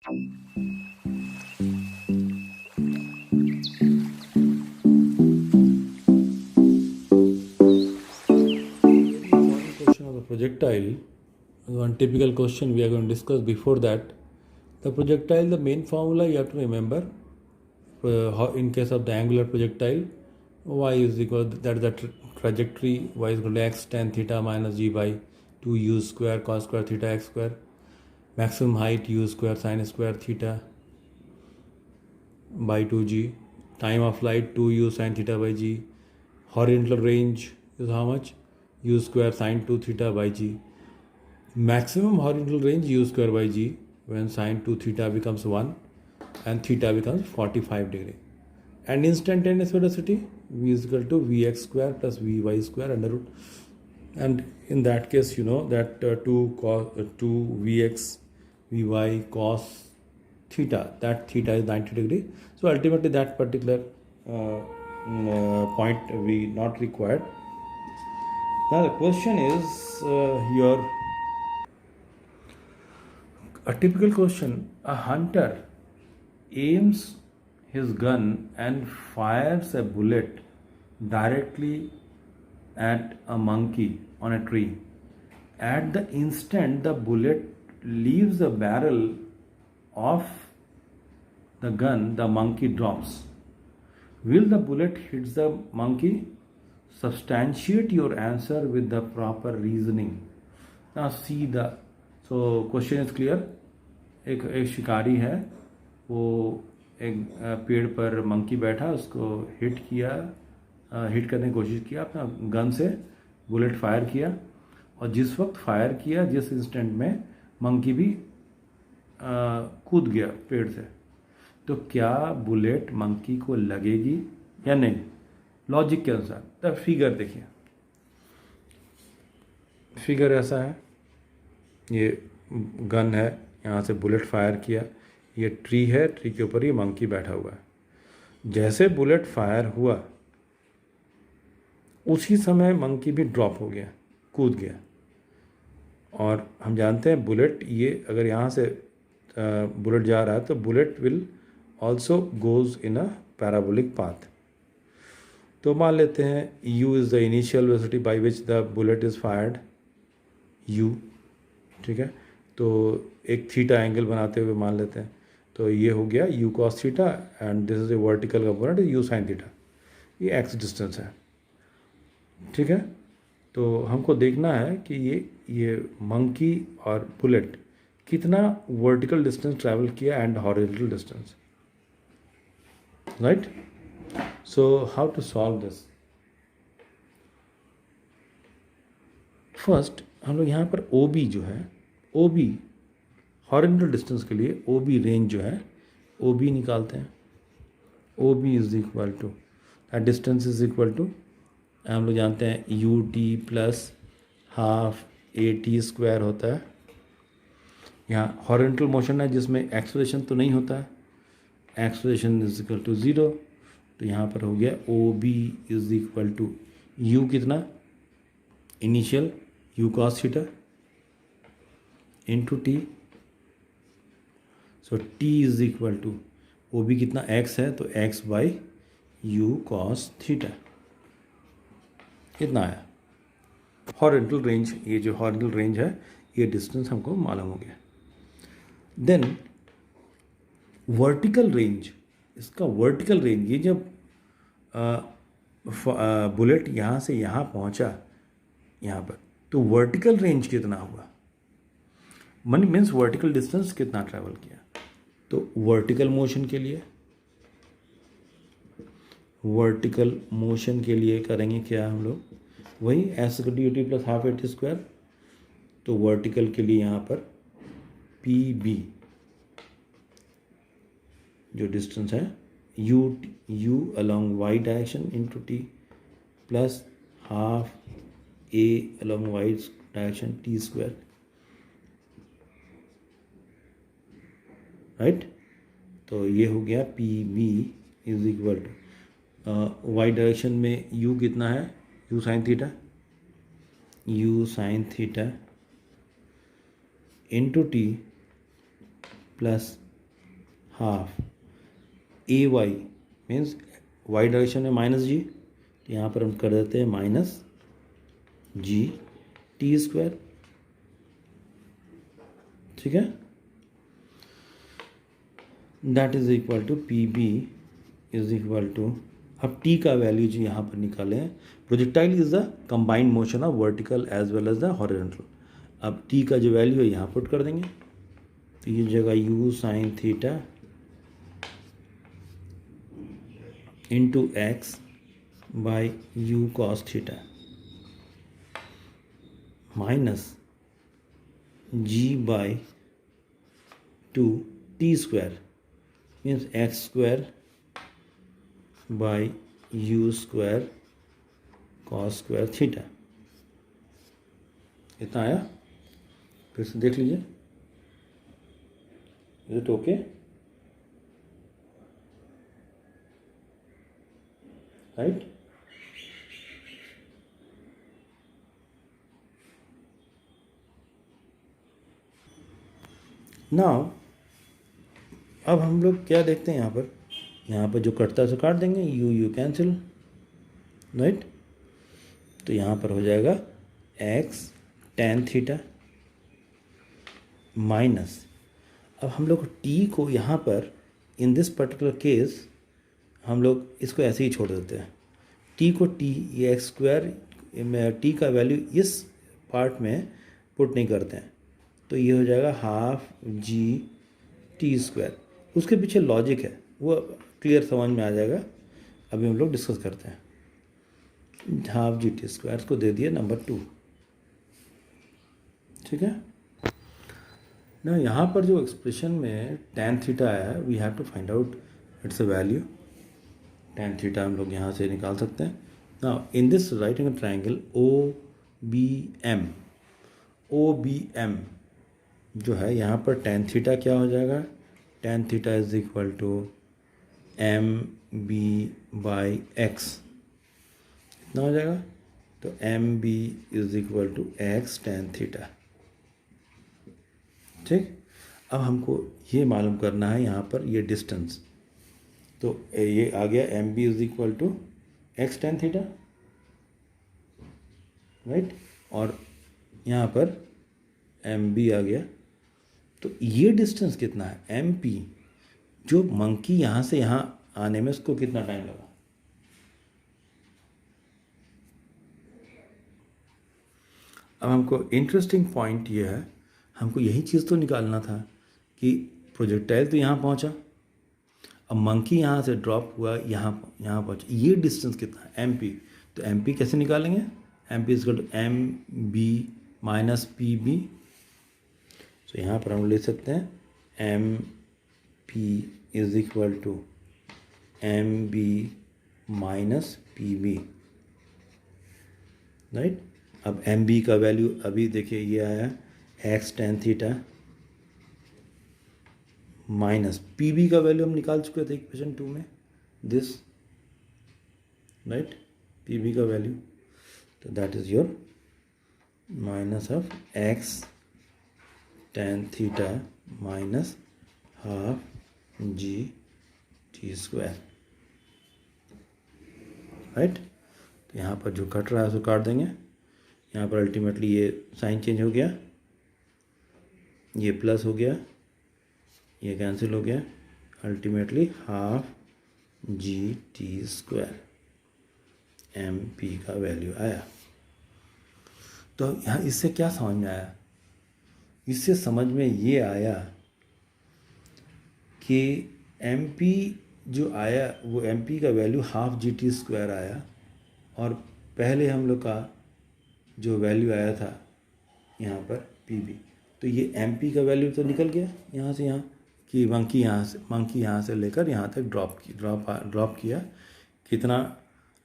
Important question of the projectile. One typical question we are going to discuss. Before that, the projectile, the main formula you have to remember. In case of the angular projectile, y is equal, that is the trajectory, y is equal to x tan theta minus g by 2 u square cos square theta x square. Maximum height u square sin square theta by 2g. Time of flight 2u sin theta by g. Horizontal range is how much? U square sin 2 theta by g. Maximum horizontal range u square by g when sin 2 theta becomes 1 and theta becomes 45 degree. And instantaneous velocity v is equal to vx square plus vy square under root. And in that case, you know that 2 vx vy cos theta, that theta is 90 degree. So ultimately that particular point we not required. Now the question is a typical question. A hunter aims his gun and fires a bullet directly at a monkey on a tree. At the instant the bullet leaves the barrel of the gun, the monkey drops. Will the bullet hit the monkey? Substantiate your answer with the proper reasoning. Now see the, so question is clear. एक शिकारी है, वो एक पेड़ पर monkey बैठा, उसको hit करने की कोशिश किया, अपना गन से बुलेट फायर किया, और जिस वक्त फायर किया, जिस इंस्टेंट में मंकी भी कूद गया पेड़ से, तो क्या बुलेट मंकी को लगेगी या नहीं? लॉजिक के अनुसार। तब फिगर देखिए, फिगर ऐसा है, ये गन है, यहाँ से बुलेट फायर किया, ये ट्री है, ट्री के ऊपर ये मंकी बैठा हुआ है। जैसे बुलेट फायर हुआ उसी समय मंकी भी ड्रॉप हो गया, कूद गया। और हम जानते हैं बुलेट, ये अगर यहाँ से बुलेट जा रहा है तो bullet will also goes in a parabolic path. तो मान लेते हैं u is the initial velocity by which the bullet is fired, u, ठीक है। तो एक थीटा एंगल बनाते हुए मान लेते हैं, तो ये हो गया u cos theta and this is a vertical component u sin theta, ये x डिस्टेंस है, ठीक है। तो हमको देखना है कि ये मंकी और बुलेट कितना वर्टिकल डिस्टेंस ट्रैवल किया and horizontal distance, right. So how to solve this? First हम लोग यहाँ पर OB जो है, OB हॉरिजॉन्टल डिस्टेंस के लिए OB रेंज जो है, OB निकालते हैं। OB is equal to, distance is equal to, हम लोग जानते हैं UT plus half AT square होता है। यहाँ हॉरिजॉन्टल मोशन है जिसमें एक्सेलरेशन तो नहीं होता है, एक्सेलरेशन इज इक्वल टू 0। तो यहाँ पर हो गया OB is equal to U कितना, initial U cos theta into T। So T is equal to OB कितना x है, तो x by U cos theta, इतना आया हॉरिजॉन्टल रेंज। ये जो हॉरिजॉन्टल रेंज है, ये डिस्टेंस हमको मालूम हो गया। देन वर्टिकल रेंज, इसका वर्टिकल रेंज, ये जब बुलेट यहाँ से यहाँ पहुँचा यहाँ पर, तो वर्टिकल रेंज कितना हुआ, मीन्स वर्टिकल डिस्टेंस कितना ट्रैवल किया। तो वर्टिकल मोशन के लिए करेंगे क्या हम लोग, वही S D T plus half AT square. तो वर्टिकल के लिए यहाँ पर PB जो डिस्टेंस है, U along y direction into T plus half A along y direction T square, right. तो ये हो गया PB is equal to y direction में U कितना है, U sin theta into T plus half A y means y direction में minus g, तो यहाँ पर हम कर देते हैं माइनस जी टी स्क्वायर, ठीक है। That is equal to P B is equal to, अब टी का वैल्यू जो यहाँ पर निकाले हैं, projectile is the combined motion of vertical as well as the horizontal. अब टी का जो वैल्यू है यहाँ पुट कर देंगे, तो ये जगह U sine theta into X by U cos theta minus G by two T square means X square by U square cos square theta. इतना आया, फिर से देख लीजिए, is it okay, right. Now अब हम लोग क्या देखते हैं यहाँ पर जो कटता है सो काट देंगे, यू यू कैंसिल, राइट। तो यहाँ पर हो जाएगा एक्स टेन थीटा माइनस, अब हम लोग टी को यहाँ पर इन दिस पर्टिकुलर केस हम लोग इसको ऐसे ही छोड़ देते हैं, टी को टी ये एक्स स्क्वायर टी का वैल्यू इस पार्ट में पुट नहीं करते हैं, तो ये हो जाएगा हाफ जी टी स्क्वायर। उसके पीछे लॉजिक है वो क्लियर समझ में आ जाएगा, अभी हम लोग डिस्कस करते हैं। हाफ जी टी स्क्वायर को दे दिया नंबर 2, ठीक है ना। यहाँ पर जो एक्सप्रेशन में tan थीटा आया है, we have to find out its a value. tan theta हम लोग यहाँ से निकाल सकते हैं। Now in this right angle triangle O B M जो है, यहाँ पर tan थीटा क्या हो जाएगा, tan theta is equal to M B by X, इतना हो जाएगा। तो M B is equal to X tan theta, ठीक। अब हमको ये मालूम करना है यहाँ पर ये डिस्टेंस, तो ये आ गया M B is equal to X tan theta, right. और यहाँ पर एम बी आ गया, तो ये डिस्टेंस कितना है एम पी, जो मंकी यहाँ से यहाँ आने में उसको कितना टाइम लगा। अब हमको इंटरेस्टिंग पॉइंट ये है, हमको यही चीज़ तो निकालना था कि प्रोजेक्टाइल तो यहाँ पहुँचा, अब मंकी यहाँ से ड्रॉप हुआ यहाँ पहुँचा, ये डिस्टेंस कितना है एम पी। तो एम पी कैसे निकालेंगे, M P is equal to M B minus P B. तो यहाँ पर हम ले सकते हैं M P is equal to M B minus P B, right. अब एम बी का वैल्यू अभी देखिए ये आया X tan theta minus P B का वैल्यू हम निकाल चुके थे इक्वेशन 2 में, दिस, राइट, पी बी का वैल्यू, तो that is your minus of x tan theta minus half G T square, right. तो यहाँ पर जो कट रहा है उसको काट देंगे, यहाँ पर अल्टीमेटली ये साइन चेंज हो गया, ये प्लस हो गया, ये कैंसिल हो गया, ultimately half G T square M P का वैल्यू आया। तो यहाँ इससे क्या समझ में आया, इससे समझ में ये आया कि एम पी जो आया वो एम पी का value half G T square आया, और पहले हम लोग का जो वैल्यू आया था यहाँ पर पी बी, तो ये एम पी का वैल्यू तो निकल गया यहाँ से यहाँ, कि मंकी यहाँ से लेकर यहाँ तक ड्रॉप किया, कितना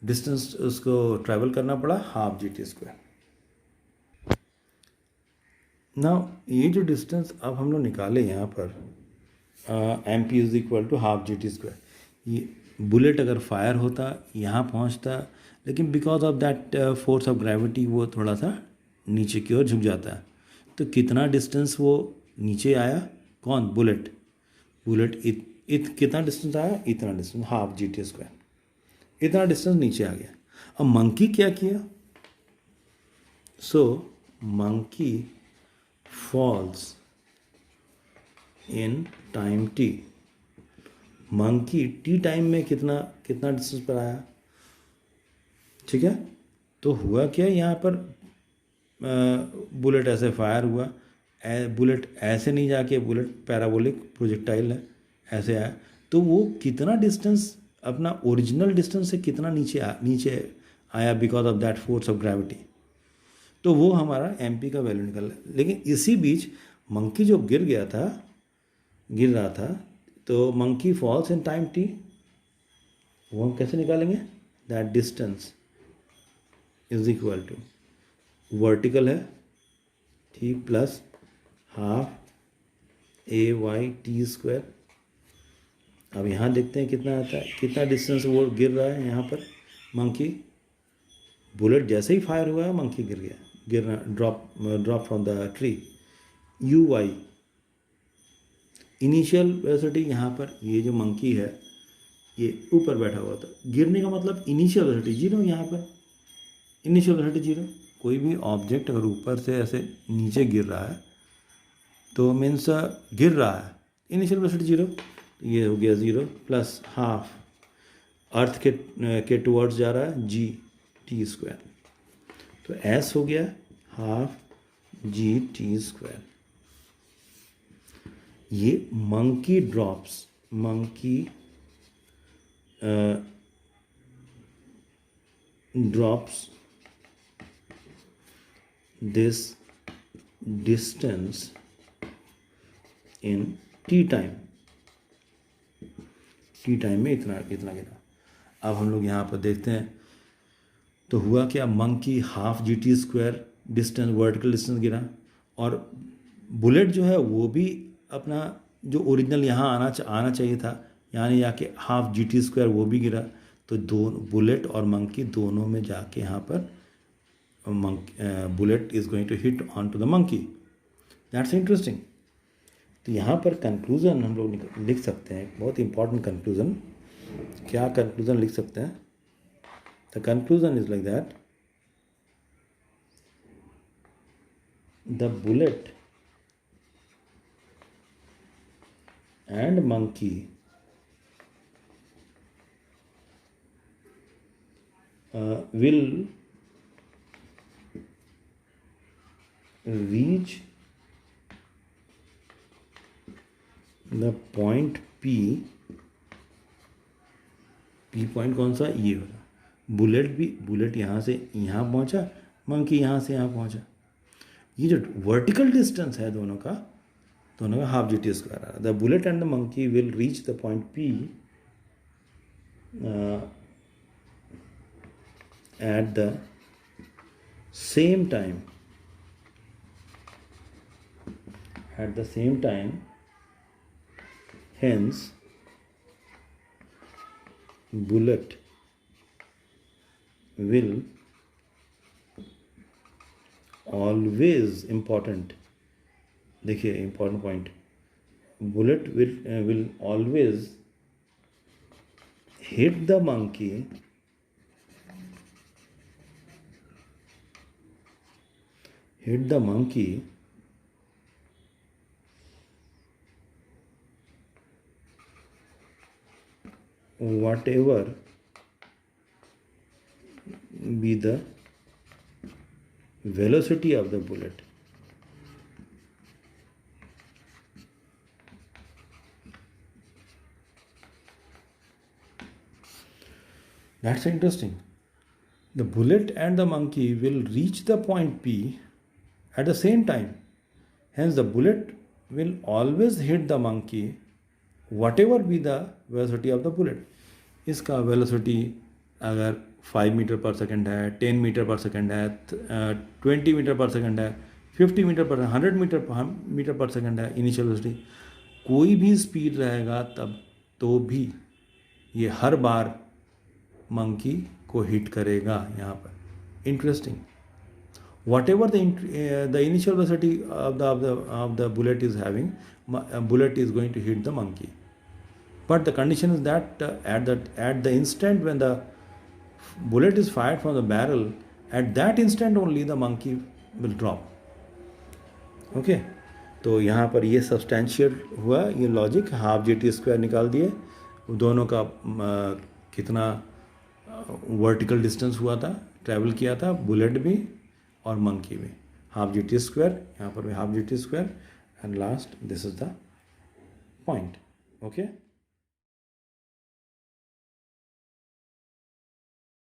डिस्टेंस उसको ट्रैवल करना पड़ा, हाफ जी टी स्क्वायर। ना ये जो डिस्टेंस अब हम लोग निकाले यहाँ पर M P is equal to half G T square, ये बुलेट अगर फायर होता यहाँ पहुँचता, लेकिन because of that force of gravity वो थोड़ा सा नीचे की ओर झुक जाता है, तो कितना डिस्टेंस वो नीचे आया, कौन, बुलेट कितना डिस्टेंस आया, इतना distance, half G T square, इतना डिस्टेंस नीचे आ गया। अब मंकी क्या किया, so monkey falls in time t. Monkey t time में कितना कितना डिस्टेंस पर आया, ठीक है। तो हुआ क्या, यहाँ पर बुलेट ऐसे फायर हुआ, बुलेट ऐसे नहीं जाके, बुलेट पैराबोलिक प्रोजेक्टाइल है, ऐसे आया, तो वो कितना डिस्टेंस अपना ओरिजिनल डिस्टेंस से कितना नीचे आया because of that force of gravity. तो वो हमारा एमपी का वैल्यू निकल रहा है। लेकिन इसी बीच मंकी जो गिर रहा था, तो monkey falls in time T, वो हम कैसे निकालेंगे, that distance is equal to vertical है T plus half A Y T square. अब यहाँ देखते हैं कितना आता है, कितना डिस्टेंस वो गिर रहा है यहाँ पर मंकी। बुलेट जैसे ही फायर हुआ है मंकी गिरना drop from the tree. U Y initial velocity, यहाँ पर ये जो मंकी है ये ऊपर बैठा हुआ था, गिरने का मतलब इनिशियल वेलोसिटी जीरो, यहाँ पर इनिशियल वेलोसिटी जीरो। कोई भी ऑब्जेक्ट अगर ऊपर से ऐसे नीचे गिर रहा है तो मीन्स गिर रहा है, इनिशियल वेलोसिटी जीरो, ये हो गया ज़ीरो प्लस हाफ अर्थ के टुवर्ड्स जा रहा है जी टी स्क्वायर, तो एस हो गया हाफ जी टी स्क्वायर। ये monkey drops this distance in T time में इतना गिरा। अब हम लोग यहाँ पर देखते हैं, तो हुआ क्या, monkey half G T square distance, vertical distance गिरा, और बुलेट जो है वो भी अपना जो ओरिजिनल यहाँ आना चाहिए था, यानी जाके हाफ जी टी स्क्वायर, वो भी गिरा। तो बुलेट और मंकी दोनों में जाके यहाँ पर bullet is going to hit on to the monkey. That's interesting. तो यहाँ पर कंक्लूज़न हम लोग लिख सकते हैं, बहुत इंपॉर्टेंट कंक्लूज़न। क्या कंक्लूज़न लिख सकते हैं, the conclusion is like that, the bullet and monkey will reach the point P point कौन सा, ये वाला। बुलेट यहाँ से यहाँ पहुँचा, मंकी यहाँ से यहाँ पहुँचा। ये जो वर्टिकल डिस्टेंस है दोनों का हाफ जी टी स्क्वायर आ रहा है। The bullet and the monkey will reach the point P at the same time, hence bullet will always, important, देखिए important point, bullet will always hit the monkey whatever be the velocity of the bullet. That's interesting. The bullet and the monkey will reach the point P at the same time. Hence, the bullet will always hit the monkey, whatever be the velocity of the bullet. इसका velocity अगर 5 metre पर second है, 10 metre पर second है, 20 metre पर second है, 50 metre पर, 100 metre पर सेकेंड है इनिशियल वेलोसिटी, कोई भी स्पीड रहेगा तब तो भी ये हर बार मंकी को हिट करेगा यहाँ पर। Interesting. whatever the initial velocity of the bullet is having, bullet is going to hit the monkey. but the condition is that at the instant when the bullet is fired from the barrel, at that instant only the monkey will drop. Okay तो यहाँ पर ये substantial हुआ ये logic, half G T square निकाल दिए, दोनों का कितना वर्टिकल डिस्टेंस हुआ था, ट्रैवल किया था, बुलेट भी और मंकी भी, हाफ जी टी स्क्वायर, यहाँ पर भी half G T square, and last this is the point. Okay.